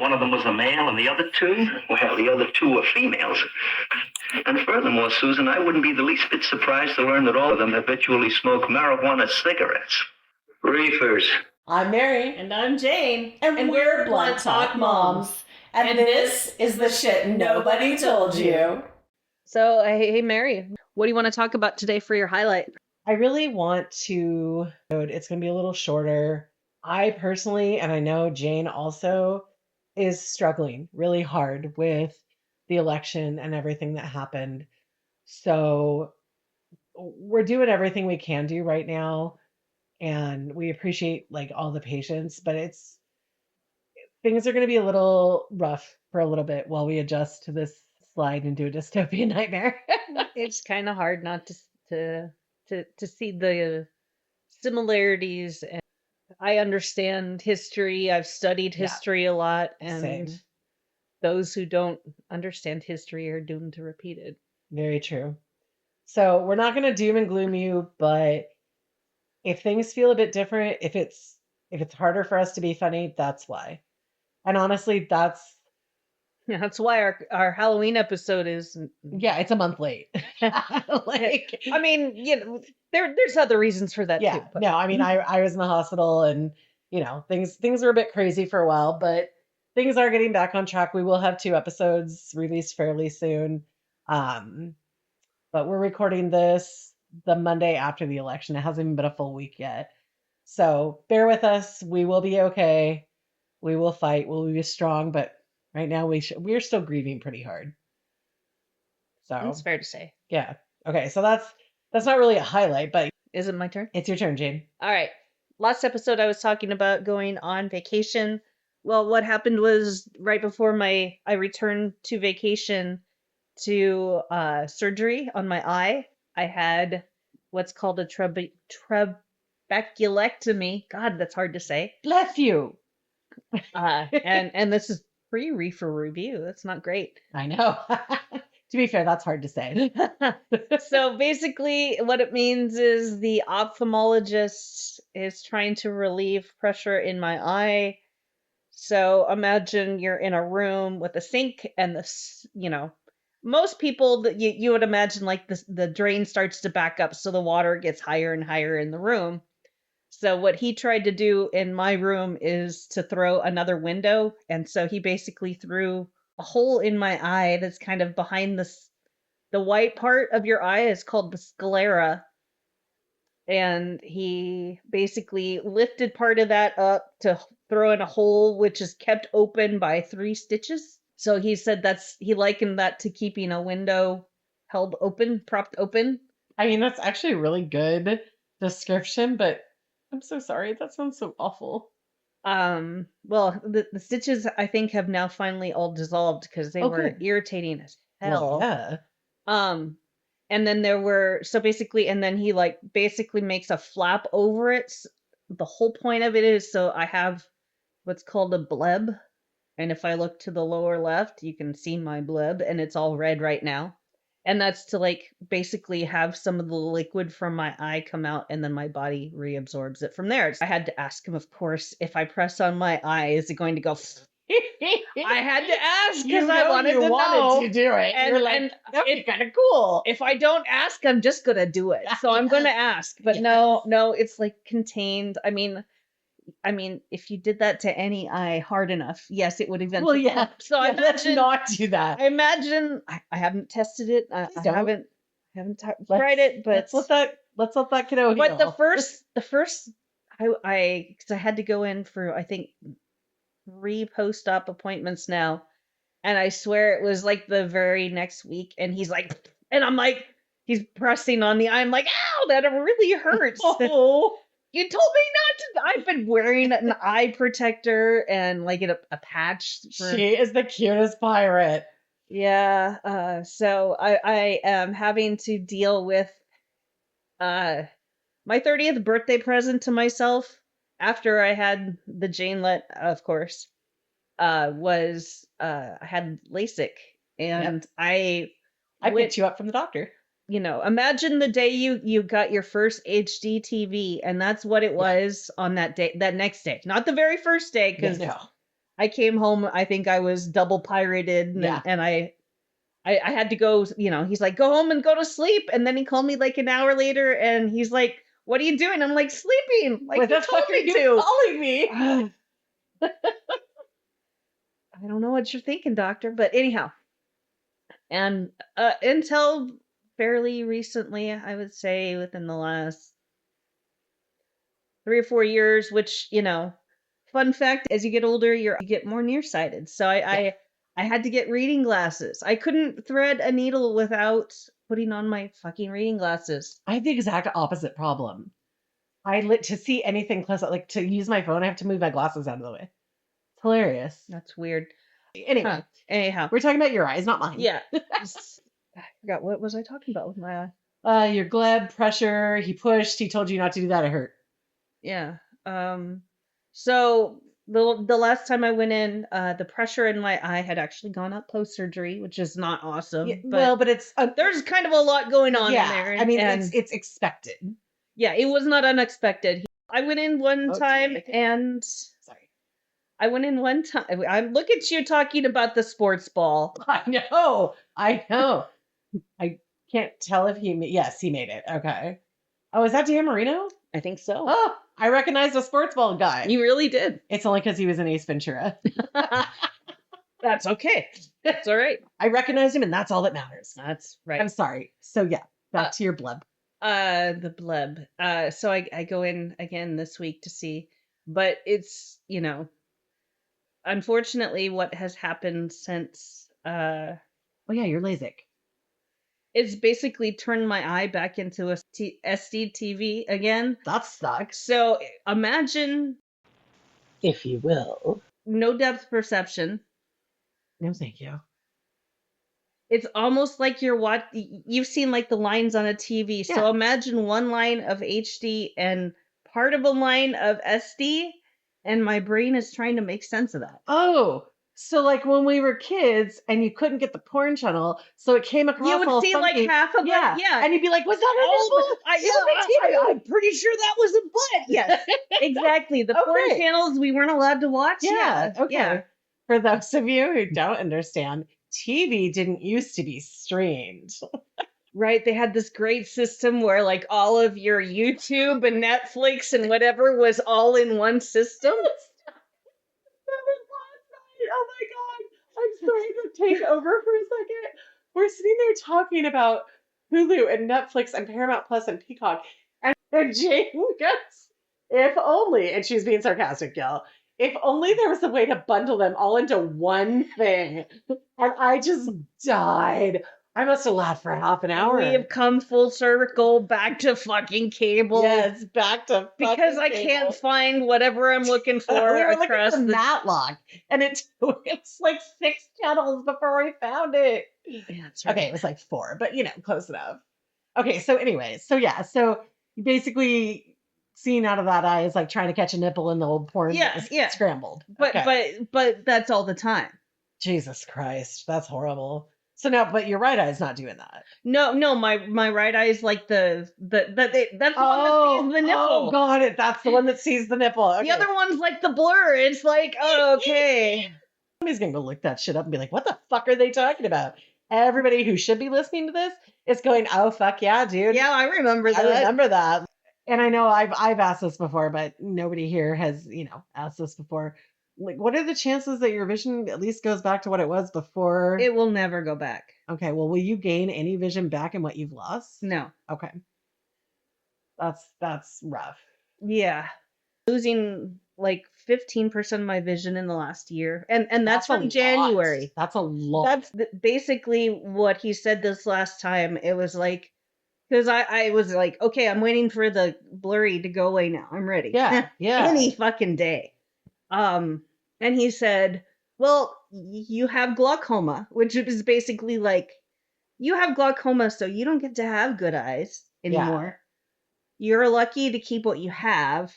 one of them was a male and the other two? Well, the other two were females. And furthermore, Susan, I wouldn't be the least bit surprised to learn that all of them habitually smoke marijuana cigarettes. Reefers. I'm Mary. And I'm Jane. And we're Blunt Talk Moms. And this is the shit nobody told you. So, hey, Mary, what do you want to talk about today for your highlight? I really want to, it's going to be a little shorter. I personally, and I know Jane also, is struggling really hard with the election and everything that happened. So we're doing everything we can do right now. And we appreciate all the patience, but things are going to be a little rough for a little bit while we adjust to this slide into a dystopian nightmare. It's kind of hard not to see the similarities. And I understand history. I've studied history a lot, and Same. Those who don't understand history are doomed to repeat it. Very true. So we're not going to doom and gloom you, but if things feel a bit different, if it's harder for us to be funny, that's why. And honestly, that's why our Halloween episode is. Yeah, it's a month late. I mean, there's other reasons for that too. But. No, I mean, I was in the hospital, and things were a bit crazy for a while, but things are getting back on track. We will have 2 episodes released fairly soon, but we're recording this the Monday after the election. It hasn't even been a full week yet, so bear with us. We will be okay. We will fight. We'll be strong, but right now we're still grieving pretty hard. So that's fair to say. Yeah. Okay. So that's not really a highlight, but is it my turn? It's your turn, Jane. All right. Last episode, I was talking about going on vacation. Well, what happened was right before I returned to vacation to surgery on my eye, I had what's called a trabeculectomy. God, that's hard to say. Bless you. And this is pre-reefer review. That's not great. I know. To be fair, that's hard to say. So basically what it means is the ophthalmologist is trying to relieve pressure in my eye. So imagine you're in a room with a sink and most people that you would imagine the drain starts to back up. So the water gets higher and higher in the room. So what he tried to do in my room is to throw another window. And so he basically threw a hole in my eye that's kind of behind the white part of your eye is called the sclera. And he basically lifted part of that up to throw in a hole, which is kept open by 3 stitches. So he said he likened that to keeping a window held open, propped open. I mean, that's actually a really good description, but I'm so sorry. That sounds so awful. Well, the stitches, I think, have now finally all dissolved because they were irritating as hell. Well, yeah. And then and then he basically makes a flap over it. The whole point of it is so I have what's called a bleb. And if I look to the lower left, you can see my bleb, and it's all red right now. And that's to basically have some of the liquid from my eye come out, and then my body reabsorbs it from there. I had to ask him, of course, if I press on my eye, is it going to go? I had to ask because I wanted to know. To do it. And, you're like, that'd be kind of cool. If I don't ask, I'm just going to do it. So I'm going to ask. But Yes. no, it's contained. I mean, if you did that to any eye hard enough, yes, it would eventually. Well, yeah. So I let's not do that. I imagine I haven't tested it. I haven't tried it, but let's let that kiddo heal. But the first, because I had to go in for I think 3 post-op appointments now, and I swear it was the very next week, and he's he's pressing on the eye. I'm like, ow, that really hurts. Oh. You told me not to. I've been wearing an eye protector and a patch. She is the cutest pirate. Yeah. So I am having to deal with my 30th birthday present to myself after I had the Janelet, of course, was I had LASIK, and I picked you up from the doctor. Imagine the day you got your first HD TV, and that's what it was on that day, that next day. Not the very first day, because I came home, I think I was double pirated, and, Yeah. and I had to go, he's like, go home and go to sleep. And then he called me like an hour later and he's like, what are you doing? I'm like, sleeping. Like, What you the fuck told are me you to. calling me? I don't know what you're thinking, doctor. But anyhow, and until fairly recently, I would say within the last 3 or 4 years, which, fun fact, as you get older, you get more nearsighted. So I had to get reading glasses. I couldn't thread a needle without putting on my fucking reading glasses. I have the exact opposite problem. To see anything close, like to use my phone, I have to move my glasses out of the way. It's hilarious. That's weird. Anyway, Huh. Anyhow, we're talking about your eyes, not mine. yeah. I forgot, what was I talking about with my eye? Your gleb pressure. He pushed. He told you not to do that. It hurt. Yeah. So the last time I went in, the pressure in my eye had actually gone up post surgery, which is not awesome. Yeah, but but it's there's kind of a lot going on yeah. in there. I mean, and it's expected. yeah, it was not unexpected. I went in one time and sorry. I went in one time. I look at you talking about the sports ball. I know. I can't tell if yes, he made it. Okay. Oh, is that Dan Marino? I think so. Oh, I recognized a sports ball guy. You really did. It's only because he was in Ace Ventura. That's okay. That's all right. I recognized him, and that's all that matters. That's right. I'm sorry. So yeah, back to your bleb. The bleb. So I go in again this week to see, but it's, unfortunately what has happened since Oh yeah, you're LASIK. it's basically turned my eye back into a SD TV again. That sucks. So imagine, If you will. no depth perception. No, thank you. It's almost like you've seen like the lines on a TV. So Yeah. imagine one line of HD and part of a line of SD, and my brain is trying to make sense of that. Oh, so like when we were kids and you couldn't get the porn channel, so it came across You would all see funky. like half of it. Yeah. And you'd be like, was that a nipple? I'm pretty sure that was a butt. Yes, exactly. The porn Okay. channels we weren't allowed to watch. Yeah. Okay. Yeah. For those of you who don't understand, TV didn't used to be streamed. Right. They had this great system where like all of your YouTube and Netflix and whatever was all in one system. Oh my God. I'm sorry to take over for a second. We're sitting there talking about Hulu and Netflix and Paramount Plus and Peacock. And Jane goes, if only, and she's being sarcastic, y'all, if only there was a way to bundle them all into one thing. And I just died. I must have laughed for half an hour. We have come full circle back to fucking cable. Yes, back to Because I fucking can't cable. find whatever I'm looking for We were across looking for the. Matlock, and it's like 6 channels before we found it. Yeah, that's right. Okay, it was like 4, but close enough. Okay, so anyways, so you basically seeing out of that eye is like trying to catch a nipple in the old porn. Yeah. Scrambled. But Okay. but that's all the time. Jesus Christ, that's horrible. So now, but your right eye is not doing that. No, my right eye is like that's the one that sees the nipple. Oh, got it. That's the one that sees the nipple. Okay. The other one's like the blur. It's like, oh, okay. Somebody's gonna go look that shit up and be like, what the fuck are they talking about? Everybody who should be listening to this is going, oh fuck yeah, dude. Yeah, I remember that. I remember that. And I know I've asked this before, but nobody here has, asked this before. Like, what are the chances that your vision at least goes back to what it was before? It will never go back. Okay, well, will you gain any vision back in what you've lost? No. Okay. That's rough. Yeah. Losing like 15% of my vision in the last year. And that's a from January. lot. That's a lot. That's basically what he said this last time. It was like, because I was like, okay, I'm waiting for the blurry to go away now. I'm ready. Yeah. Any fucking day. And he said, well, you have glaucoma, which is basically like, you have glaucoma, so you don't get to have good eyes anymore. You're lucky to keep what you have.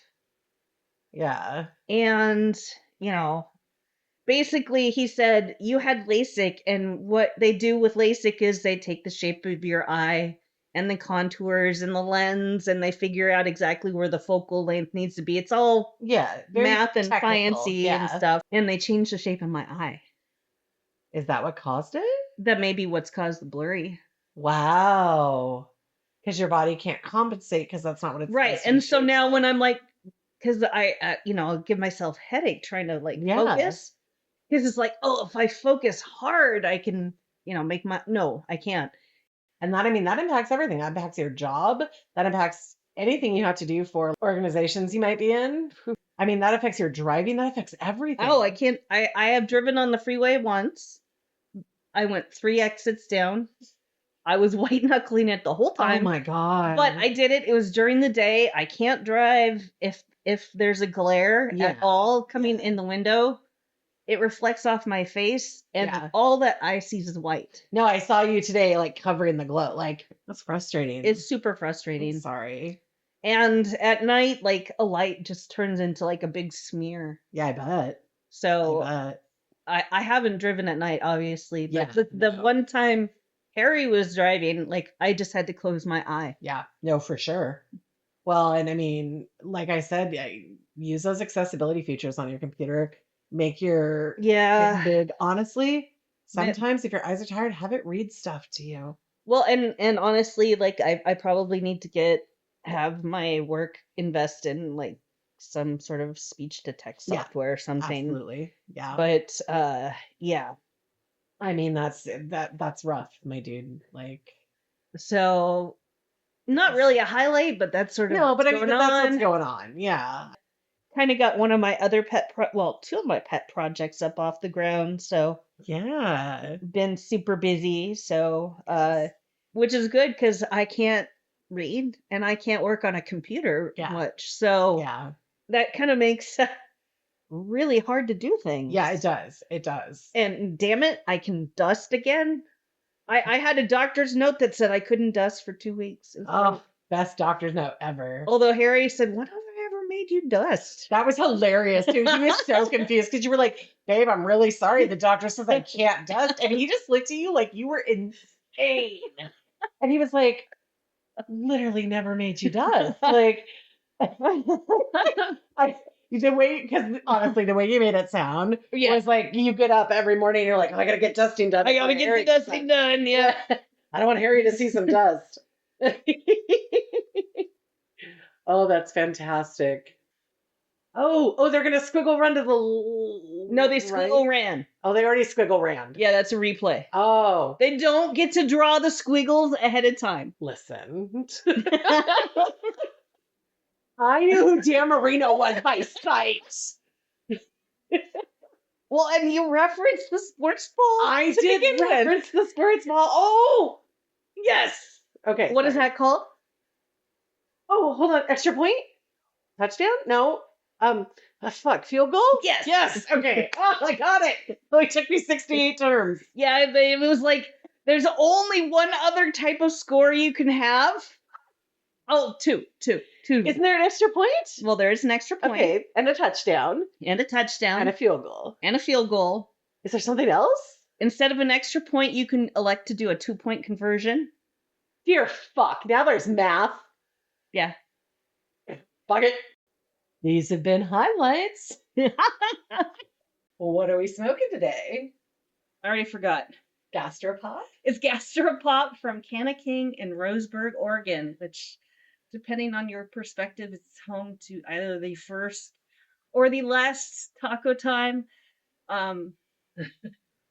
Yeah. And, basically he said you had LASIK, and what they do with LASIK is they take the shape of your eye and the contours and the lens, and they figure out exactly where the focal length needs to be. It's all Yeah. Very math and technical. fancy and stuff. And they changed the shape of my eye. Is that what caused it? That may be what's caused the blurry. Wow. Because your body can't compensate because that's not what it's Right. supposed to And be so shaped now like. when I'm like, because I'll give myself headache trying to like Yeah. focus. Because it's like, oh, if I focus hard, I can, make no, I can't. And that impacts everything. That impacts your job. That impacts anything you have to do for organizations you might be in. I mean, that affects your driving. That affects everything. Oh, I can't. I have driven on the freeway once. I went 3 exits down. I was white knuckling it the whole time. Oh my God. But I did it. It was during the day. I can't drive if there's a glare at all coming in the window. It reflects off my face, and all that I see is white. No, I saw you today, like covering the glow. Like, that's frustrating. It's super frustrating. I'm sorry. And at night, like a light just turns into like a big smear. Yeah, I bet. So I bet. I haven't driven at night, obviously. But Yeah, the one time Harry was driving, like I just had to close my eye. Yeah, no, for sure. Well, and I mean, like I said, use those accessibility features on your computer. Make your big. Honestly, sometimes if your eyes are tired, have it read stuff to you. Well, and honestly, like I probably need to have my work invest in like some sort of speech to text software or something. Absolutely. Yeah. But yeah. I mean, that's rough, my dude. Like, so not really a highlight, but that's sort of no, but I mean, that's what's going on. Yeah. Kind of got one of my other two of my pet projects up off the ground. So yeah, been super busy. So which is good because I can't read and I can't work on a computer much. So that kind of makes really hard to do things. Yeah, it does. It does. And damn it, I can dust again. I had a doctor's note that said I couldn't dust for 2 weeks. Oh, best doctor's note ever. Although Harry said, "What have I ever made you dust?" That was hilarious too. He was so confused because you were like, "Babe, I'm really sorry. The doctor says I can't dust," and he just looked at you like you were insane. And he was like, "Literally never made you dust." Like, because honestly, the way you made it sound was like you get up every morning and you're like, oh, I gotta get dusting done. I gotta get the dusting done. Yeah. I don't want Harry to see some dust. Oh, that's fantastic. Oh, they're gonna squiggle run to the. No, they squiggle ran. Oh, they already squiggle ran. Yeah, that's a replay. Oh, they don't get to draw the squiggles ahead of time. Listen. I knew who Dan Marino was by sight. Well, and you referenced the Sportsball. I did reference the Sportsball. Oh, yes. Okay. What is that called? Oh, hold on. Extra point? Touchdown? No. Field goal? Yes. Yes. Okay. Oh, I got it. It only took me 68 terms. Yeah, it was like there's only one other type of score you can have. Oh, two. Isn't there an extra point? Well, there is an extra point. Okay, and a touchdown. And a touchdown. And a field goal. And a field goal. Is there something else? Instead of an extra point, you can elect to do a 2-point conversion. Dear fuck. Now there's math. Yeah. Fuck it. These have been highlights. Well, what are we smoking today? I already forgot. Gastropop? It's Gastropop from Canna-King in Roseburg, Oregon, which, depending on your perspective, is home to either the first or the last taco time.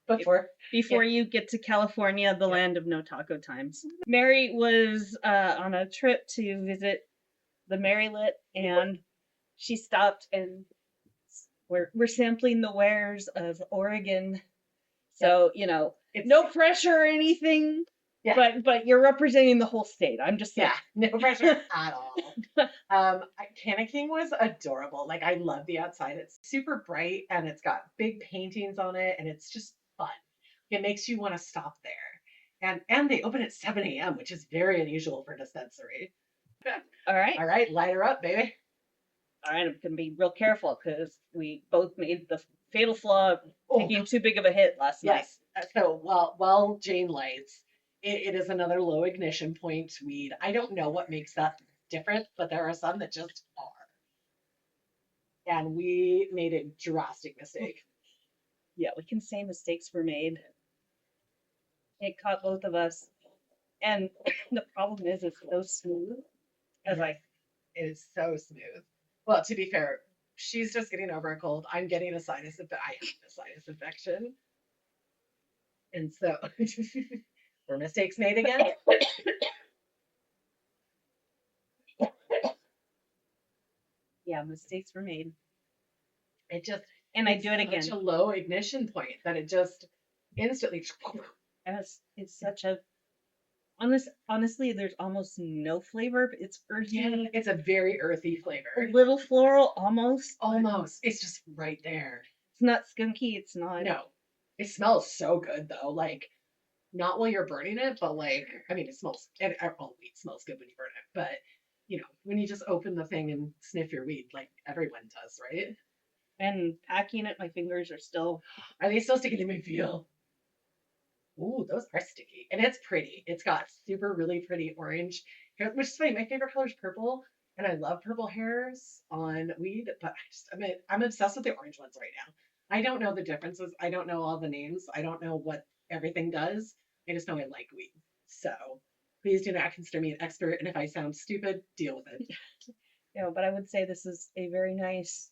Before you get to California, the land of no taco times. Mary was on a trip to visit the Marylit, and she stopped, and we're sampling the wares of Oregon. So, no pressure or anything, but you're representing the whole state. I'm just saying. Yeah, no pressure at all. Canna-King was adorable. Like, I love the outside. It's super bright, and it's got big paintings on it, and it's just fun. It makes you want to stop there. And they open at 7 a.m., which is very unusual for a dispensary. All right, light her up, baby. All right, I'm going to be real careful because we both made the fatal flaw of taking too big of a hit last night. So, while Jane lights, it is another low ignition point weed. I don't know what makes that different, but there are some that just are. And we made a drastic mistake. Yeah, we can say mistakes were made. It caught both of us. And the problem is it's so smooth. As I It is so smooth. Well, to be fair, she's just getting over a cold. I'm getting a sinus infection. I have a sinus infection. And so were mistakes made again? yeah, mistakes were made. It just And I do it again. Such a low ignition point that it just instantly. It's such a honestly, there's almost no flavor, but it's earthy. Yeah, it's a very earthy A flavor. little floral, almost. Almost. It's just right there. It's not skunky. It's not. No. It smells so good though. Like, not while you're burning it, but like, I mean, it smells, and all weed smells good when you burn it, but you know, when you just open the thing and sniff your weed, like everyone does, right? And packing it, my fingers are still. Are they still sticky? Let me feel. Ooh, those are sticky. And it's pretty. It's got super really pretty orange hair, which is funny. My favorite color is purple, and I love purple hairs on weed, but I'm obsessed with the orange ones right now. I don't know the differences. I don't know all the names. I don't know what everything does. I just know I like weed. So please do not consider me an expert, and if I sound stupid, deal with it. Yeah, but I would say this is a very nice.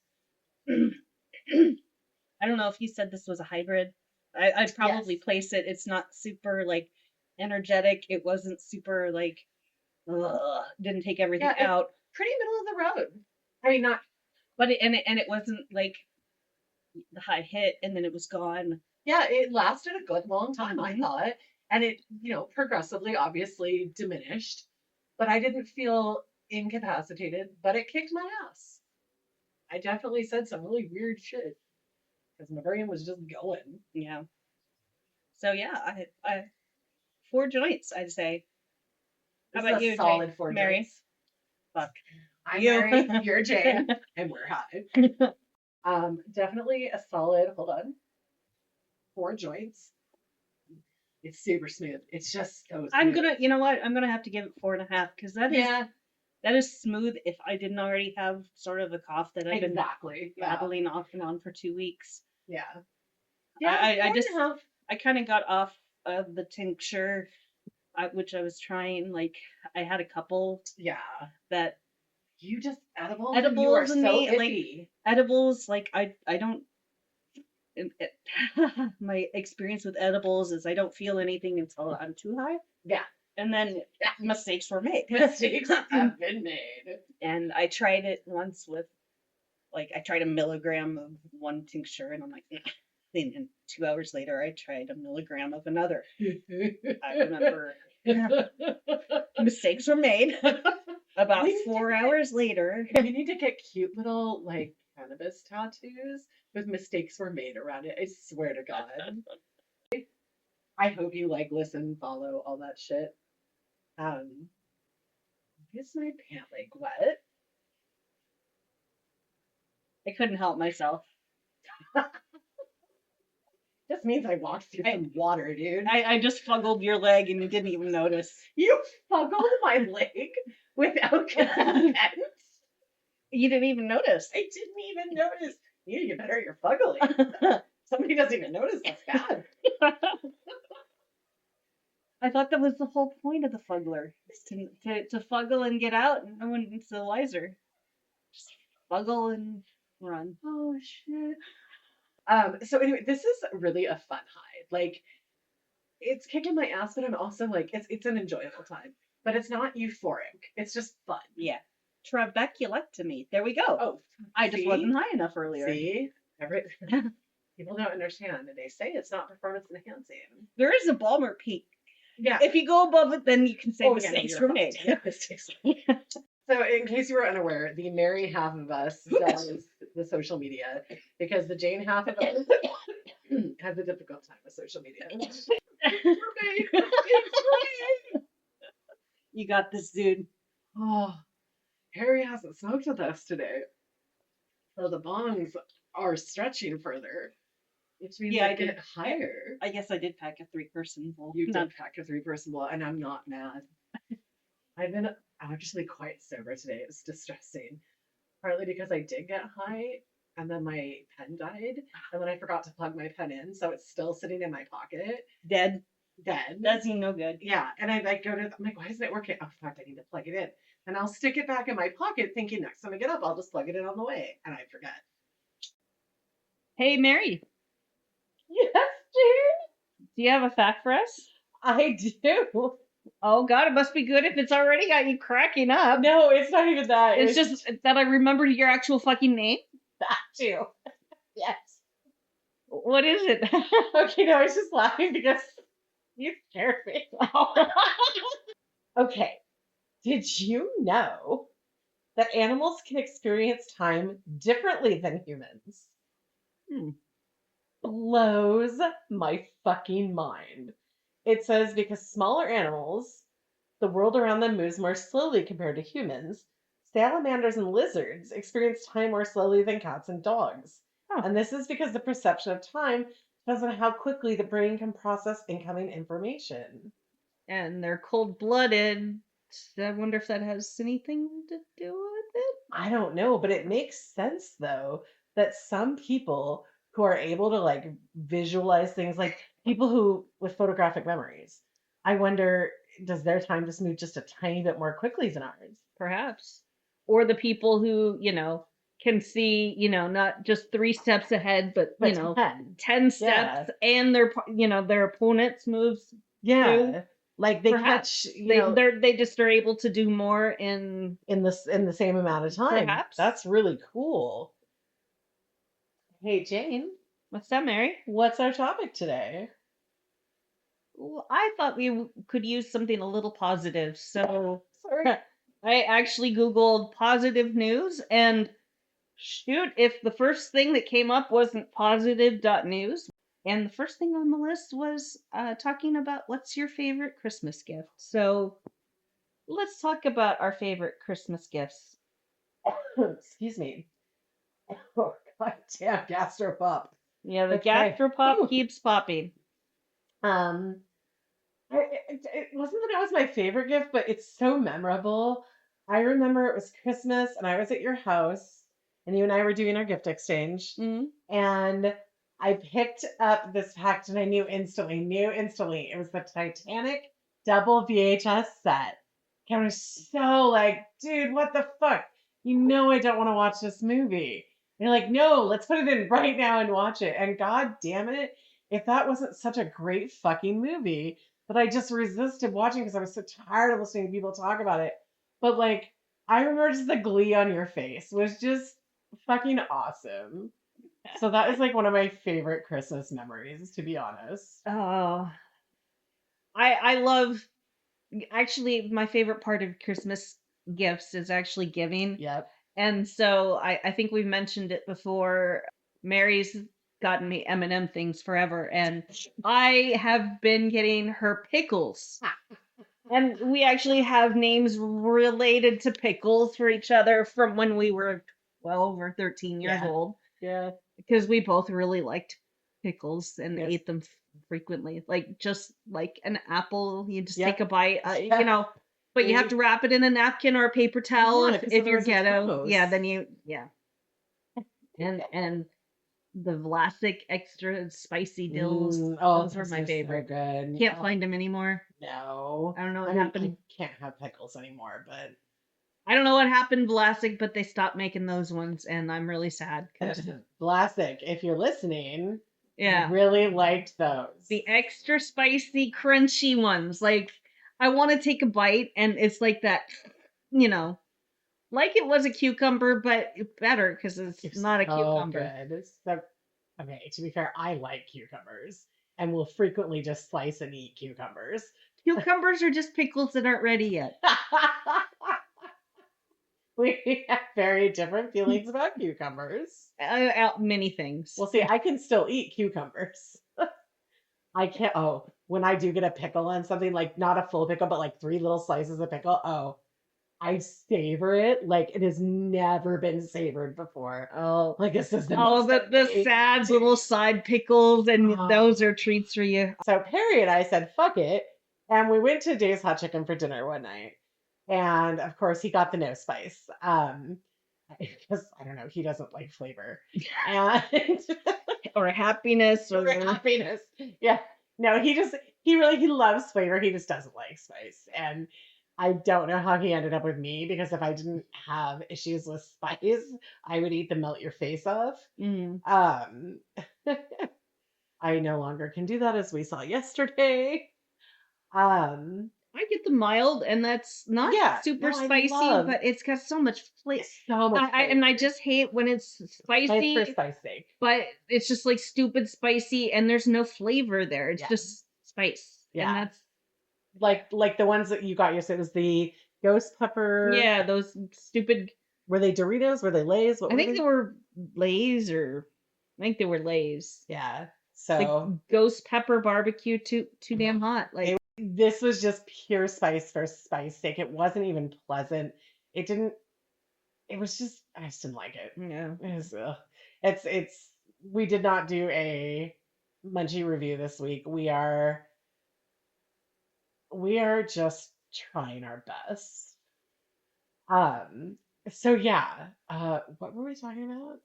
I don't know if you said this was a hybrid. I'd probably place it. It's not super like energetic. It wasn't super like didn't take everything out. Pretty middle of the road. I mean, not. But it wasn't like the high hit and then it was gone. Yeah, it lasted a good long time, I thought, and it progressively, obviously diminished. But I didn't feel incapacitated. But it kicked my ass. I definitely said some really weird shit because my brain was just going. Yeah. So yeah, I 4 joints, I'd say. How about you, solid Jane? 4 Mary? joints. Fuck. I'm You. Mary, you're Jane, and we're high. Definitely a solid. Hold on. 4 joints. It's super smooth. It's just so smooth. You know what? I'm gonna have to give it 4.5 because that is smooth. If I didn't already have sort of a cough that I've been battling off and on for 2 weeks. Yeah. I kind of got off of the tincture, which I was trying. Like I had a couple. Yeah. That. You just edibles. Edibles you are and so me iffy. like edibles. Like I don't. My experience with edibles is I don't feel anything until I'm too high. Yeah. And then mistakes were made. Mistakes have been made. And I tried it once with, like, I tried a milligram of one tincture, and I'm like, nah. And 2 hours later, I tried a milligram of another. I remember mistakes were made. About 4 hours later. We need to get cute little, like, cannabis tattoos with mistakes were made around it. I swear to God. I hope you, like, listen, follow, all that shit. Is my pant leg wet? I couldn't help myself. Just means I walked through some water, dude. I just fuggled your leg and you didn't even notice. You fuggled my leg without consent? You didn't even notice. I didn't even notice. You get better at your fuggling. Somebody doesn't even notice. That's bad. I thought that was the whole point of the fuggler, is to fuggle and get out, and no one's the wiser. Just fuggle and run. Oh shit. So anyway, this is really a fun high. Like, it's kicking my ass, but I'm also like, it's an enjoyable time. But it's not euphoric. It's just fun. Yeah. Trabeculectomy. There we go. Oh, I just wasn't high enough earlier. See? People don't understand, and they say it's not performance enhancing. There is a Balmer peak. Yeah. If you go above it, then you can say mistakes were made. Yeah, mistakes were made. So, in case you were unaware, the Mary half of us does the social media because the Jane half of us has a difficult time with social media. You got this, dude. Oh, Harry hasn't smoked with us today. So the bongs are stretching further. which means Yeah, I I did. get higher. I guess I did pack a 3-person bowl. You Not- did pack a 3-person bowl, and I'm not mad. I've been actually quite sober today. It's distressing. Partly because I did get high, and then my pen died, and then I forgot to plug my pen in, so it's still sitting in my pocket, dead. dead. Does you no good. Yeah, and I like go to, I'm like, why isn't it working? Oh, fuck, I need to plug it in. And I'll stick it back in my pocket thinking next time I get up, I'll just plug it in on the way. And I forget. Hey, Mary, Yes, Jane, do you have a fact for us? I do. Oh, God, it must be good if it's already got you cracking up. No, it's not even that. It's just that I remembered your actual fucking name. that too. Yes. What is it? Okay, no, I was just laughing because you scared me. Okay. Did you know that animals can experience time differently than humans? Hmm. Blows my fucking mind. It says because smaller animals, the world around them moves more slowly compared to humans. Salamanders and lizards experience time more slowly than cats and dogs. Huh. And this is because the perception of time depends on how quickly the brain can process incoming information. And they're cold-blooded. I wonder if that has anything to do with it? I don't know, but it makes sense though that some people who are able to like visualize things, like people who with photographic memories, I wonder, does their time just move just a tiny bit more quickly than ours? Perhaps. Or the people who, can see, not just 3 steps ahead, but, But 10 steps and their opponent's moves. yeah, like they Perhaps. catch, you know, They just are able to do more in in the same amount of time. Perhaps. That's really cool. Hey Jane, what's that, Mary? what's our topic today? Well, I thought we could use something a little positive. So Sorry. I actually Googled positive news, and shoot, if the first thing that came up wasn't positive.news, and the first thing on the list was talking about what's your favorite Christmas gift. So let's talk about our favorite Christmas gifts. Excuse me. Oh, goddamn gastropop. Yeah, the Okay. gastropop Ooh. keeps popping. It wasn't that it was my favorite gift, but it's so memorable. I remember it was Christmas and I was at your house and you and I were doing our gift exchange Mhm. and I picked up this package and I knew instantly. It was the Titanic double VHS set. And I was so like, dude, what the fuck? You know I don't want to watch this movie. And you're like, no, let's put it in right now and watch it. And god damn it, if that wasn't such a great fucking movie that I just resisted watching because I was so tired of listening to people talk about it. But like, I remember just the glee on your face was just fucking awesome. So that is like one of my favorite Christmas memories, to be honest. Oh, I love. Actually, my favorite part of Christmas gifts is actually giving. Yep. And so I think we've mentioned it before. Mary's gotten me M&M things forever, and I have been getting her pickles. And we actually have names related to pickles for each other from when we were well over 13 years Yeah. old, Yeah. because we both really liked pickles and Yes. ate them frequently. Like just like an apple, you just Yeah. take a bite, Yeah. but you have to wrap it in a napkin or a paper towel Yeah, if 'cause you're otherwise it's ghetto. gross. Yeah, then yeah. And the Vlasic extra spicy dills. Those were my those are favorite. So good. Can't find them anymore. No. I don't know what I mean, happened. I can't have pickles anymore, but I don't know what happened, Vlasic, but they stopped making those ones, and I'm really sad. 'Cause, Vlasic, if you're listening, yeah, really liked those. the extra spicy, crunchy ones. Like, I want to take a bite, and it's like that, like it was a cucumber, but better because it's not a so cucumber. good. So, okay, to be fair, I like cucumbers and will frequently just slice and eat cucumbers. Cucumbers are just pickles that aren't ready yet. We have very different feelings about cucumbers. Many things. Well, see, I can still eat cucumbers. I can't. Oh, when I do get a pickle on something, like not a full pickle, but like 3 little slices of pickle. Oh, I savor it like it has never been savored before. Oh, Like this is the oh, most the sad little side pickles, and Oh. those are treats for you. So Perry and I said, fuck it. And we went to Dave's Hot Chicken for dinner one night. And of course, he got the no spice. Because I don't know, he doesn't like flavor. And Or happiness, or happiness. Yeah. No, he loves flavor. He just doesn't like spice. And I don't know how he ended up with me because if I didn't have issues with spice, I would eat the melt your face off. Mm. I no longer can do that as we saw yesterday. I get the mild, and that's not super spicy, but it's got so much flavor. So much flavor. I just hate when it's spicy. It's for spice sake. But it's just like stupid spicy, and there's no flavor there. It's just spice. Yeah. And that's like the ones that you got yesterday. It was the ghost pepper. Yeah, those stupid. Were they Doritos? Were they Lay's? I think they were Lay's, or I think they were Lay's. Yeah. So like ghost pepper barbecue, too damn hot. Like this was just pure spice for spice sake. It wasn't even pleasant. It was just, I just didn't like it. Yeah. It's we did not do a munchie review this week. We are just trying our best. So yeah, what were we talking about?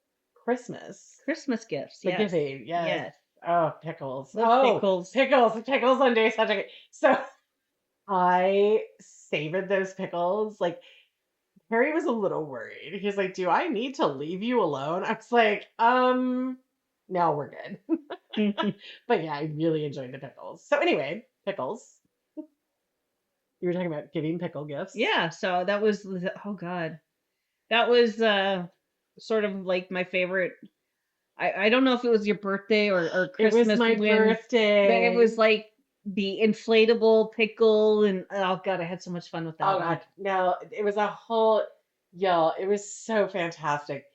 Christmas gifts. the Yes. giving. Yes. Oh, pickles. Pickles. Pickles on day such a. So I savored those pickles. Like Harry was a little worried. He's like, "Do I need to leave you alone?" I was like, no, we're good." But yeah, I really enjoyed the pickles. So anyway, pickles. You were talking about giving pickle gifts. Yeah, so that was, oh God. That was sort of like my favorite. I don't know if it was your birthday or Christmas. It was my birthday. But it was like the inflatable pickle, and oh God, I had so much fun with that. Oh God, no, it was a whole, y'all, it was so fantastic.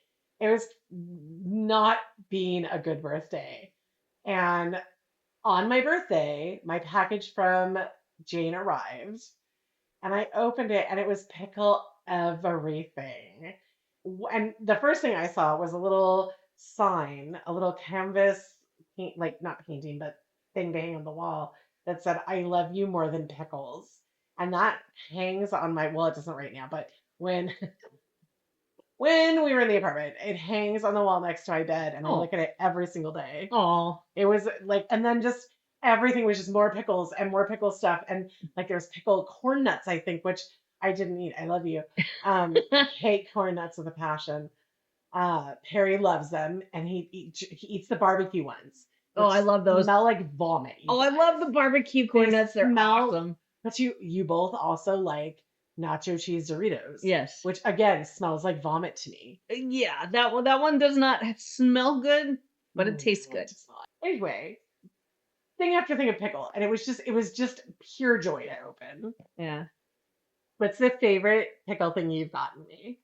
It was not being a good birthday. And on my birthday, my package from Jane arrived, and I opened it, and it was pickle everything. And the first thing I saw was a little sign, a little canvas, like not painting, but thing to hang on the wall that said, "I love you more than pickles." And that hangs on my, well, it doesn't right now, but when we were in the apartment, it hangs on the wall next to my bed, and I look at it every single day. Oh, it was like, and then just everything was just more pickles and more pickle stuff. And like there's pickled corn nuts, I think, which I didn't eat. I love you. I hate corn nuts with a passion. Perry loves them, and he eats the barbecue ones. Oh, I love those. Smell like vomit. Oh, I love the barbecue corn nuts. They're awesome. But you both also like nacho cheese Doritos. Yes. Which again smells like vomit to me. Yeah, that one does not smell good, but it tastes good. Anyway, thing after thing of pickle, and it was just pure joy to open. Yeah. What's the favorite pickle thing you've gotten me?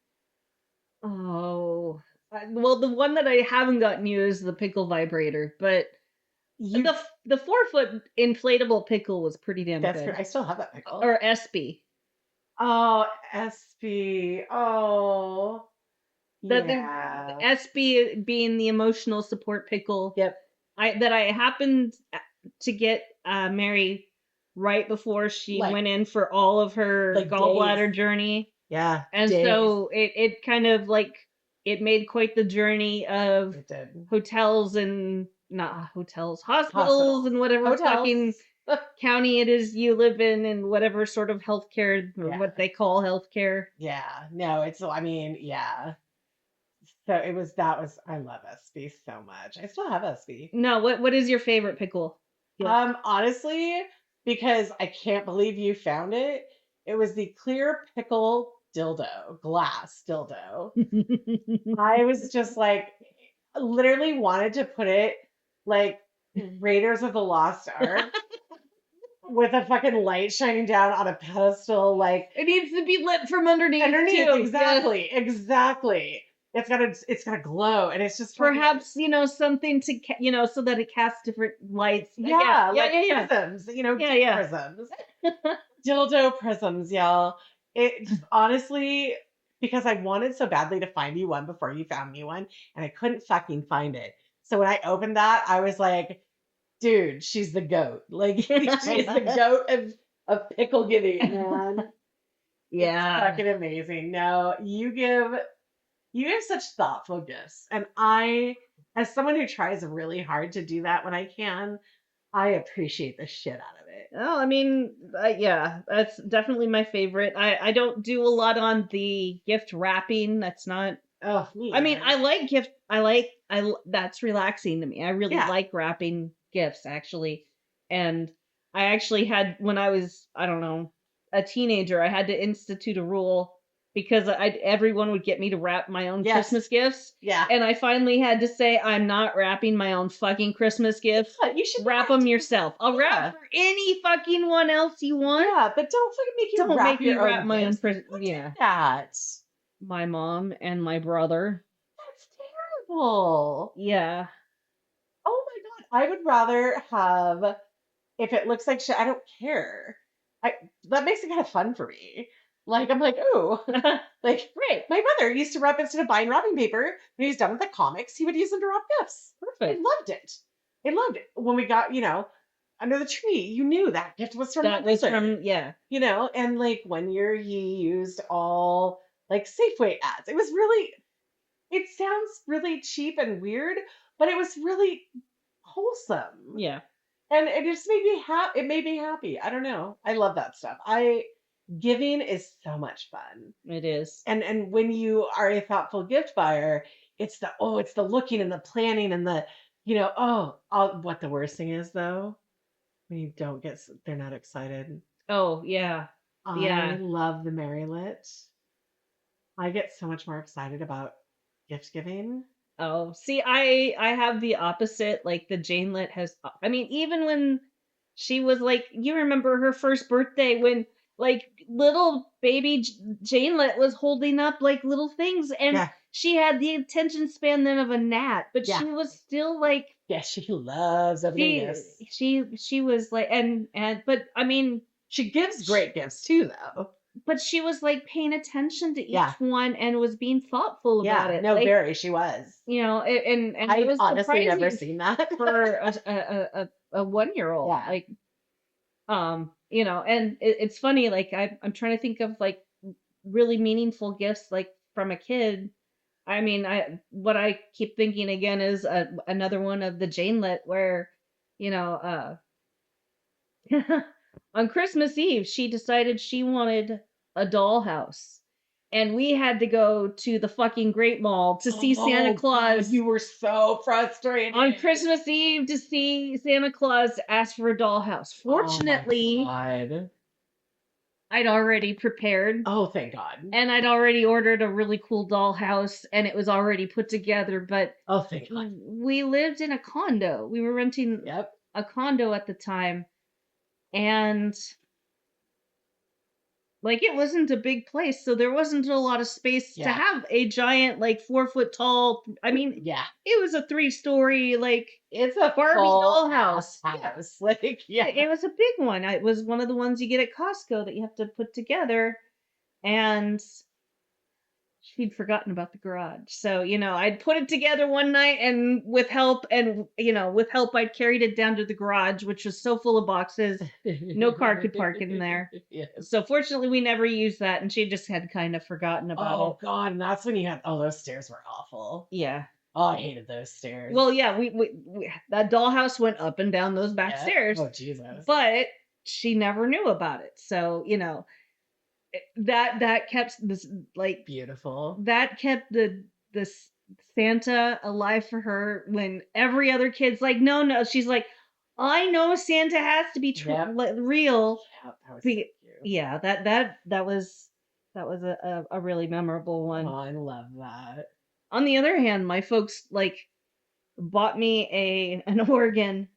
Oh, well, the one that I haven't gotten you is the pickle vibrator, but the 4-foot inflatable pickle was pretty damn good. That's I still have that pickle. Or SB. Oh, SB. Oh. The SB being the emotional support pickle. Yep. That I happened to get Mary right before she went in for all of her gallbladder journey. Yeah. And so it kind of like, it made quite the journey of hotels and not hotels, hospitals and whatever fucking county it is you live in, and whatever sort of healthcare or what they call healthcare. Yeah. No, yeah. So I love SB so much. I still have SB. No, what is your favorite pickle? Yeah. Honestly, because I can't believe you found it. It was the clear pickle glass dildo. I was just like, literally wanted to put it like Raiders of the Lost Ark with a fucking light shining down on a pedestal. Like it needs to be lit from underneath too. Exactly. It's gotta glow, and it's just perhaps something to so that it casts different lights. Prisms. Prisms. Dildo prisms, y'all. It honestly, because I wanted so badly to find you one before you found me one, and I couldn't fucking find it. So when I opened that, I was like, dude, she's the goat. Like she's the goat of pickle giving, man. It's Yeah. fucking amazing. No, you give such thoughtful gifts. And I, as someone who tries really hard to do that when I can, I appreciate the shit out of it. Oh, I mean, yeah, that's definitely my favorite. I don't do a lot on the gift wrapping. That's not. Oh, me I mean, either. I like gift. That's relaxing to me. I really Yeah. like wrapping gifts, actually. And I actually had, when I was, I don't know, a teenager, I had to institute a rule because everyone would get me to wrap my own Yes. Christmas gifts. Yeah. And I finally had to say, I'm not wrapping my own fucking Christmas gifts. But you should Wrap them yourself. I'll wrap for any fucking one else you want. Yeah, but don't fucking make you Don't wrap make me your wrap own my own gifts. present. Who Yeah. did that? My mom and my brother. That's terrible. Yeah. Oh my god, I would rather have, if it looks like shit, I don't care. That makes it kind of fun for me. Like I'm like, ooh, like Great. my brother used to wrap, instead of buying wrapping paper when he was done with the comics, he would use them to wrap gifts. I Perfect. loved it. I loved it. When we got, under the tree, you knew that gift was from That my was brother, from, yeah. and like one year he used all like Safeway ads. It sounds really cheap and weird, but it was really wholesome. Yeah. And it just made me happy. It made me happy. I don't know. I love that stuff. Giving is so much fun. It is. And when you are a thoughtful gift buyer, it's the looking and the planning and the, what the worst thing is though, when you don't get, they're not excited. Oh, yeah. I Yeah. love the Mary Lit. I get so much more excited about gift giving. Oh, see, I have the opposite. Like the Janelet has, I mean, even when she was like, you remember her first birthday when like little baby Janelet was holding up like little things, and Yeah. she had the attention span then of a gnat, but Yeah. she was still like, Yeah, she loves opening gifts. she was like, and but I mean, She gives great gifts too, though. but she was like paying attention to each Yeah. one and was being thoughtful about it. No, like, very. She was. And it I've was honestly never surprising seen that. for a 1-year-old. Yeah. Like, and it's funny. Like I'm trying to think of like really meaningful gifts like from a kid. I mean, what I keep thinking again is another one of the Janelet where, on Christmas Eve, she decided she wanted a dollhouse. And we had to go to the fucking Great Mall to see Santa Claus. God, you were so frustrated. On Christmas Eve to see Santa Claus ask for a dollhouse. Fortunately, Oh my God. I'd already prepared. Oh, thank God. And I'd already ordered a really cool dollhouse and it was already put together. But Oh, thank God. we lived in a condo. We were renting Yep. a condo at the time. And like it wasn't a big place, so there wasn't a lot of space to Yeah. have a giant, like 4-foot tall. I mean, Yeah. it was a 3-story, like It's a Barbie full dollhouse. house. Like, yeah. It was a big one. It was one of the ones you get at Costco that you have to put together. And she'd forgotten about the garage. So, I'd put it together one night and with help, I'd carried it down to the garage, which was so full of boxes. No car could park in there. Yes. So fortunately we never used that, and she just had kind of forgotten about Oh it. God, and that's when you had. Oh, those stairs were awful. Yeah. Oh, I hated those stairs. Well, yeah, we that dollhouse went up and down those back Yeah. stairs. Oh Jesus. But she never knew about it. So, that kept this, like, Beautiful. that kept the Santa alive for her when every other kid's like, no. She's like, I know Santa has to be Yep. real. Yeah, that was so Be- cute. Yeah, that was a really memorable one. Oh, I love that. On the other hand, my folks like bought me an organ,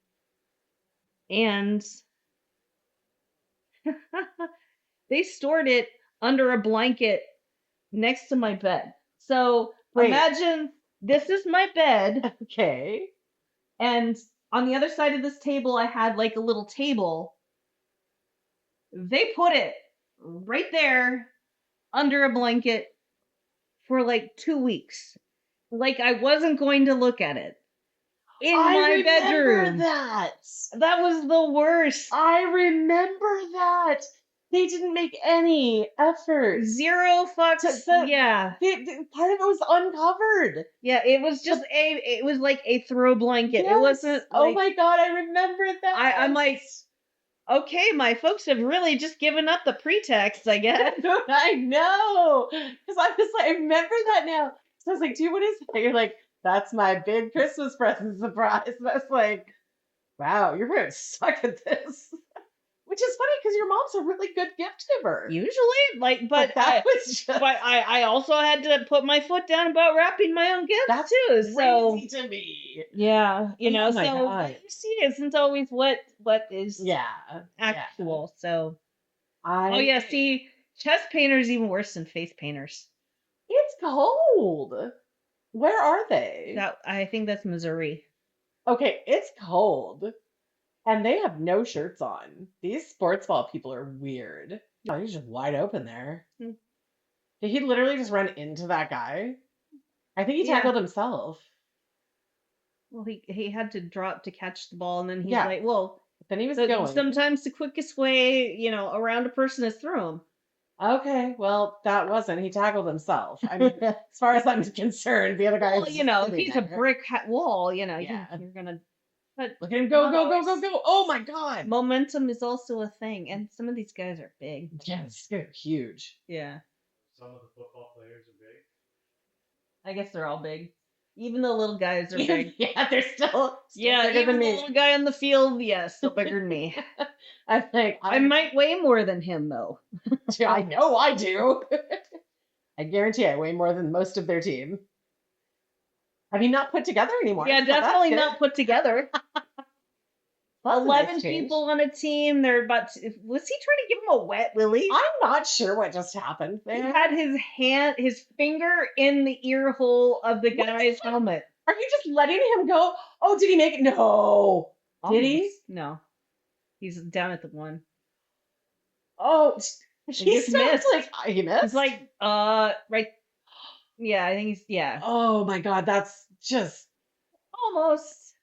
and they stored it under a blanket next to my bed. So Wait. imagine this is my bed, Okay. and on the other side of this table, I had like a little table. They put it right there under a blanket for like 2 weeks. Like I wasn't going to look at it in my bedroom. That. That was the worst. I remember that. They didn't make any effort. Zero fucks. Yeah. Part of it was uncovered. Yeah, it was just it was like a throw blanket. Yes. It wasn't Oh like, my god, I remember that. I'm like, okay, my folks have really just given up the pretext, I guess. I know. Because I was like, I remember that now. So I was like, dude, what is that? You're like, that's my big Christmas present surprise. And I was like, wow, you're going to suck at this. Which is funny because your mom's a really good gift giver. Usually, like, but that was just... But I also had to put my foot down about wrapping my own gifts That's too. So crazy to me. yeah, you know, Oh my so God. receipt isn't always what is actual. Yeah. So Oh yeah, see, chest painters even worse than face painters. It's cold. Where are they? I think that's Missouri. Okay, it's cold. And they have no shirts on. These Sportsball people are weird. Oh, he's just wide open there. Did he literally just run into that guy? I think he tackled himself. Well, he had to drop to catch the ball, and then he's like, well, then he was going. Sometimes the quickest way, around a person is through him. Okay, well, that wasn't. He tackled himself. I mean, as far as I'm concerned, the other guy. Well, if he's a brick wall, you're gonna. But look at him go. Oh my god. Momentum is also a thing, and some of these guys are big. Yeah, they're huge. Yeah. Some of the football players are big. I guess they're all big. Even the little guys are big. Yeah, they're still bigger even than me. The little guy on the field, still bigger than me. I think I might weigh more than him though. I know I do. I guarantee I weigh more than most of their team. I mean, not put together anymore. Yeah, definitely not put together. 11 people on a team. They're about was he trying to give him a wet willy? I'm not sure what just happened there. He had his finger in the ear hole of the guy's helmet. Are you just letting him go? Oh, did he make it? No. Did he? No. He's down at the 1. Oh, he missed. He missed? He's like, right. Yeah, I think Oh my god, that's just almost.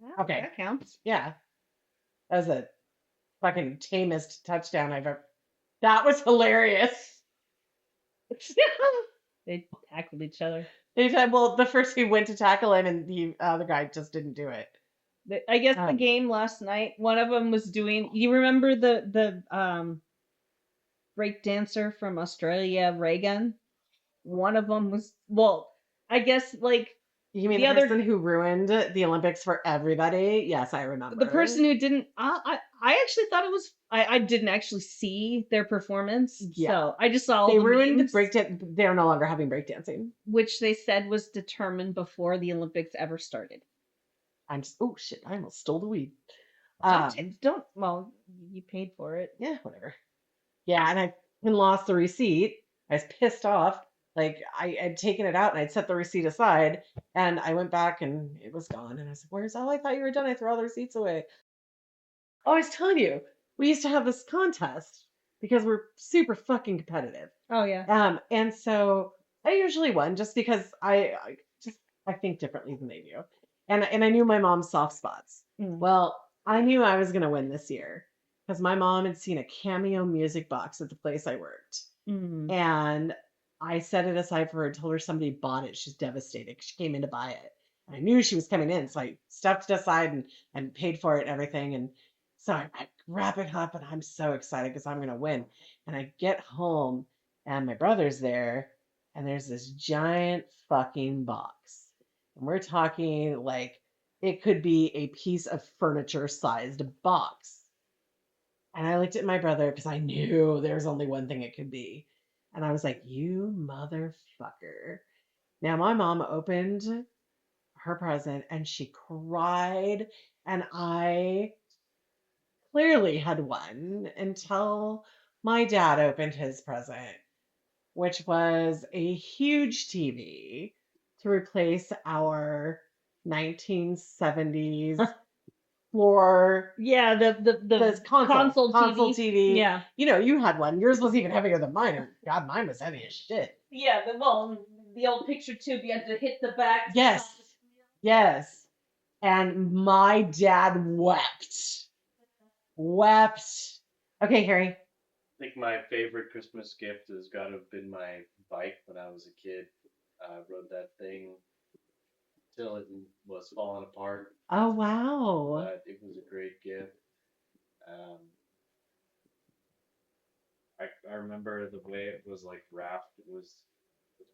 Yeah, okay. That counts. Yeah. That was a fucking tamest touchdown I've ever. That was hilarious. They tackled each other. Well, the first he went to tackle him, and the other guy just didn't do it. I guess the game last night, one of them was doing. You remember the break dancer from Australia, Reagan? One of them was I guess like. You mean the person who ruined the Olympics for everybody? Yes, I remember. The person who didn't. I actually thought it was. I didn't actually see their performance. Yeah. So I just saw. They ruined the breakdance. They're no longer having breakdancing, which they said was determined before the Olympics ever started. Oh shit! I almost stole the weed. Don't. Well, you paid for it. Yeah, whatever. Yeah, and I lost the receipt. I was pissed off. Like, I had taken it out and I'd set the receipt aside, and I went back and it was gone. And I was like, I thought you were done. I threw all the receipts away. Oh, I was telling you, we used to have this contest because we're super fucking competitive. Oh, yeah. And so I usually won just because I think differently than they do. And I knew my mom's soft spots. Well, I knew I was going to win this year because my mom had seen a Cameo music box at the place I worked. And I set it aside for her, told her somebody bought it. She's devastated. She came in to buy it. And I knew she was coming in. So I stuffed it aside and paid for it and everything. And so I wrap it up and I'm so excited because I'm going to win. And I get home and my brother's there and there's this giant fucking box. And we're talking like it could be a piece of furniture sized box. And I looked at my brother because I knew there was only one thing it could be. And I was like, you motherfucker. Now, my mom opened her present and she cried. And I clearly had won until my dad opened his present, which was a huge TV to replace our 1970s for Yeah, the console TV. Yeah. You know, you had one. Yours was even heavier than mine. God, mine was heavy as shit. Yeah, the old picture tube, you had to hit the back. Yes. Yes. And my dad wept. Wept. Okay, Harry. I think my favorite Christmas gift has got to have been my bike when I was a kid. I rode that thing till it was falling apart, Oh, wow. but it was a great gift. Um, I remember the way it was like wrapped. It was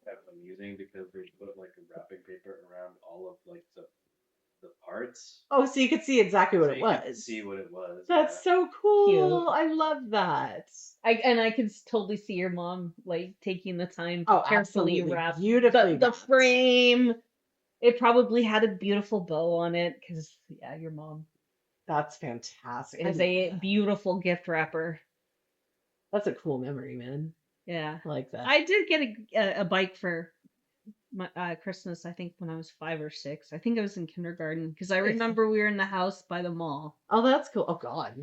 kind of amusing because they put like a wrapping paper around all of like the parts. Oh, so you could see exactly what So it you could was. see what it was. That's yeah. so cool. Cute. I love that. I could totally see your mom like taking the time to Oh, carefully absolutely. wrap Beautifully the wrapped. frame. It probably had a beautiful bow on it because yeah, your mom That's fantastic. is a beautiful gift wrapper. That's a cool memory, man. Yeah, I like that. I did get a bike for my Christmas. I think when I was 5 or 6. I think I was in kindergarten because I remember we were in the house by the mall. Oh, that's cool. Oh, God.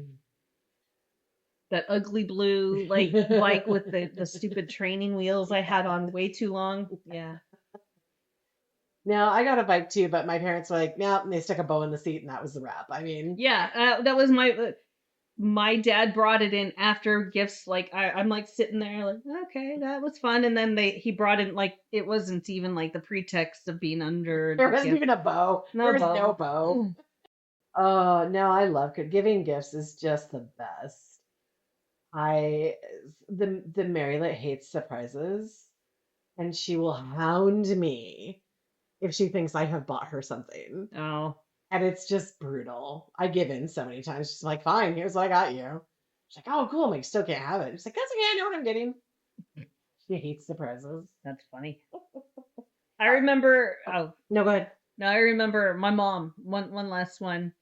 That ugly blue like bike with the stupid training wheels I had on way too long. Yeah. No, I got a bike too, but my parents were like, no, and they stuck a bow in the seat, and that was the wrap. I mean, Yeah, that was my dad brought it in after gifts. Like I'm like sitting there like, okay, that was fun. And then he brought in like it wasn't even like the pretext of being under there the wasn't gift. even a bow. No There was bow. no bow. Oh, no, I love giving gifts is just the best. The Marylet hates surprises, and she will hound me if she thinks I have bought her something. Oh. And it's just brutal. I give in so many times. She's like, fine, here's what I got you. She's like, oh, cool. I'm like, still can't have it. She's like, that's okay. I know what I'm getting. She hates surprises. That's funny. I remember No, go ahead. no, I remember my mom, one last one.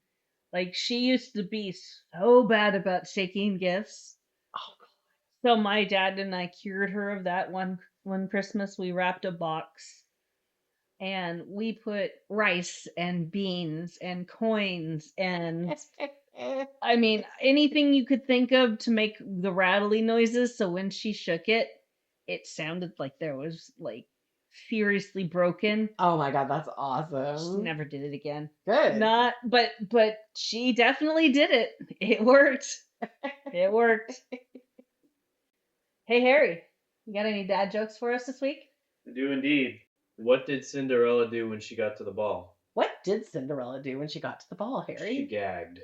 Like she used to be so bad about shaking gifts. Oh, So my dad and I cured her of that one Christmas. We wrapped a box and we put rice and beans and coins and I mean anything you could think of to make the rattly noises. So when she shook it, it sounded like there was like seriously broken. oh my God, that's She awesome. never did it again. Good. Not, but she definitely did it. It worked. It worked. Hey Harry, you got any dad jokes for us this week? I do indeed. What did Cinderella do when she got to the ball? What did Cinderella do when she got to the ball, She Harry? gagged.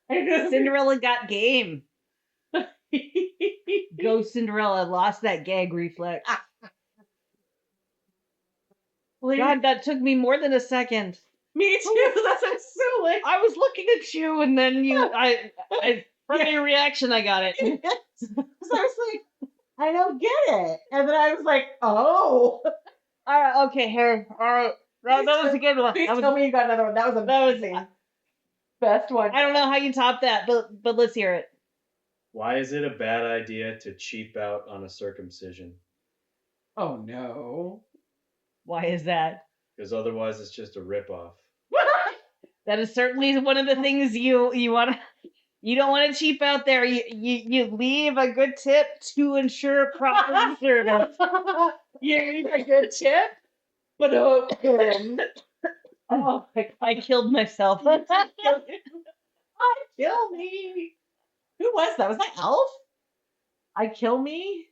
Cinderella got game. Go Cinderella, lost that gag reflex. God, that took me more than a second. Me too. That's so silly. I was looking at you, and then from your reaction, I got it. So I was like, I don't get it. And then I was like, oh. All right, okay, Harry. All right, that was a good one. Please That was- tell me you got another one. That was amazing. Best one. I don't know how you top that, but let's hear it. Why is it a bad idea to cheap out on a circumcision? Oh no. Why is that? Because otherwise it's just a ripoff. That is certainly one of the things you want to. You don't want to cheap out there. You leave a good tip to ensure proper service. You need a good tip? But oh, I killed myself. I kill me. Who was that? Was that Elf? I kill me?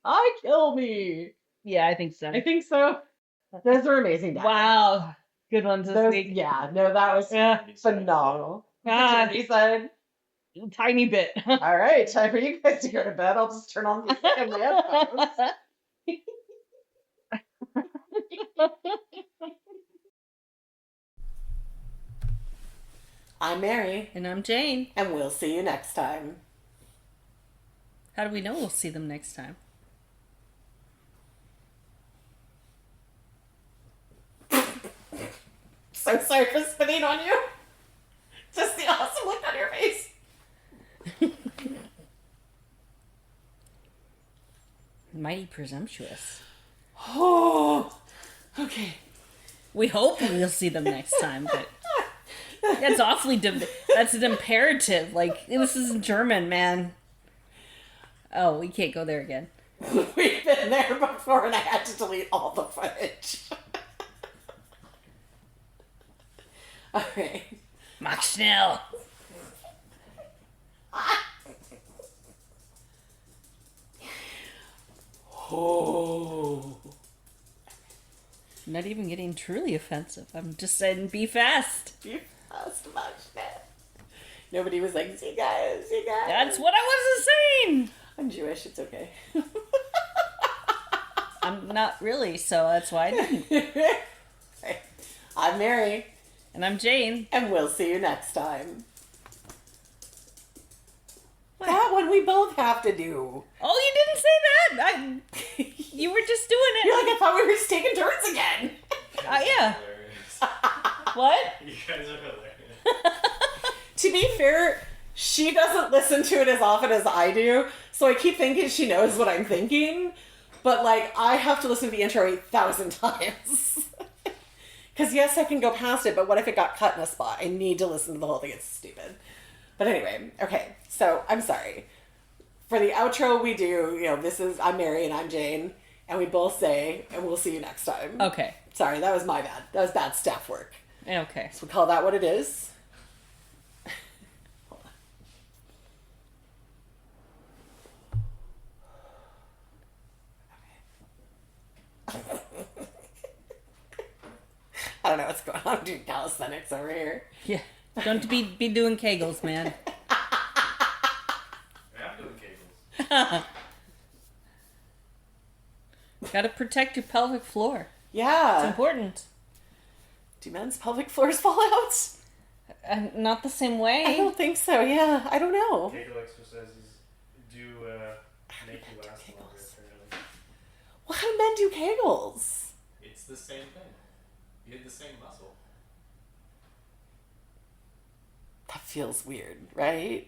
I kill me. Yeah, I think so. I think so. Those are amazing. Dad. Wow, good ones this week. Yeah, no, that was phenomenal. He said, Tiny bit. all right, time for you guys to go to bed. I'll just turn on the headphones. I'm Mary, And I'm Jane. and we'll see you next time. How do we know we'll see them next time? So sorry for spitting on you. Just the awesome look on your face. mighty presumptuous. Oh, okay. We hope we'll see them next time, but that's awfully... that's an imperative. Like, this is German, man. Oh, we can't go there again. We've been there before and I had to delete all the footage. Alright. Mach schnell. Oh. I'm not even getting truly offensive. I'm just saying be fast. Be fast, Mach schnell. Nobody was like, see guys, see guys. That's what I wasn't saying. I'm Jewish, it's okay. I'm not really, so that's why I didn't. I'm Mary. And I'm Jane. And we'll see you next time. What? That one we both have to do. Oh, you didn't say that. You were just doing it. You're like, I thought we were taking turns again. Yeah. What? You guys are hilarious. To be fair, she doesn't listen to it as often as I do, so I keep thinking she knows what I'm thinking, but like, I have to listen to the intro 8,000 times. Because yes, I can go past it, but what if it got cut in a spot? I need to listen to the whole thing. It's stupid. But anyway, okay, so I'm sorry. For the outro we do, this is, I'm Mary and I'm Jane, and we both say, and we'll see you next time. Okay. Sorry, that was my bad. That was bad staff work. Okay. So we call that what it is. I don't know what's going on. I'm doing calisthenics over here. Yeah. Don't be doing kegels, man. I'm doing kegels. Gotta protect your pelvic floor. Yeah. It's important. Do men's pelvic floors fall out? Not the same way. I don't think so. Yeah, I don't know. Kegel exercises do make you last longer, apparently. Well, how do men do Kegels? It's the same thing. You hit the same muscle. That feels weird, right?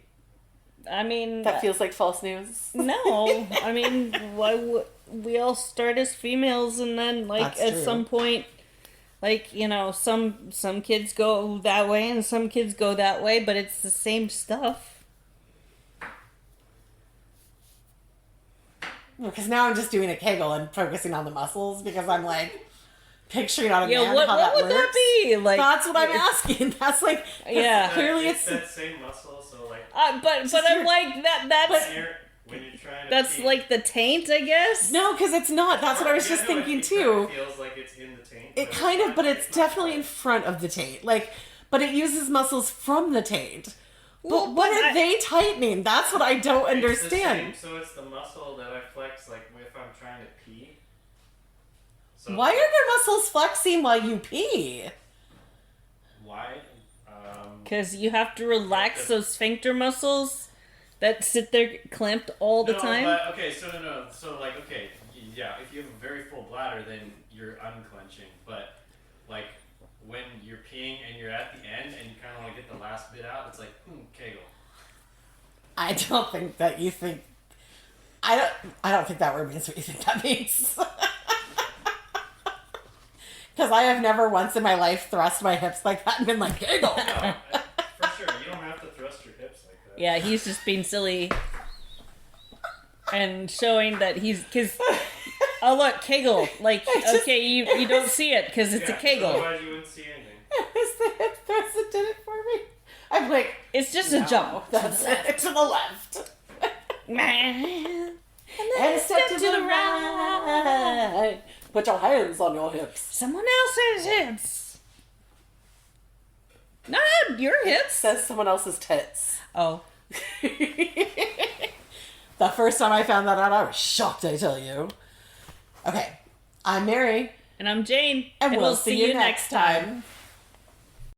I mean... That feels like false news. No. I mean, why would... We all start as females and then, like, That's at true. some point... Like, some kids go that way and some kids go that way, but it's the same stuff. Because now I'm just doing a Kegel and focusing on the muscles because I'm like picturing on a Yeah, man what how that would works. that be? Like, That's what I'm asking. That's like Yeah. Clearly, it's that same muscle. So like, but I'm like that's when you're trying to that's pee, like the taint, I guess. no, because it's not. That's what I was Yeah, just no, thinking it too. feels like it's in the taint. It kind of, but it's definitely in front of the taint. Like, but it uses muscles from the taint. But Well, what but are they tightening? That's what I don't understand. It's the same, so it's the muscle that I flex like if I'm trying to pee. So Why are your muscles flexing while you pee? Why? Because you have to relax those sphincter muscles that sit there clamped all the time. But, okay, no. So like, okay, yeah, if you have a very full bladder, then you're unclenching. But like when you're peeing and you're at the end and you kind of want to get the last bit out, it's like Kegel. I don't think that you think. I don't think that word means what you think that means. Because I have never once in my life thrust my hips like that and been like, Kegel. No, for sure, you don't have to thrust your hips like that. Yeah, he's just being silly and showing that because oh look, Kegel. Like, okay, you don't see it because it's a Kegel. Otherwise you wouldn't see anything. It's the hip thrust that did it for me. I'm like, It's just a jump. that's it, to the left. Man. And step to the right. Put your hands on your hips. Someone else's hips. Not your hips. Says someone else's tits. Oh. The first time I found that out, I was shocked, I tell you. Okay, I'm Mary. And I'm Jane. And we'll see you next time.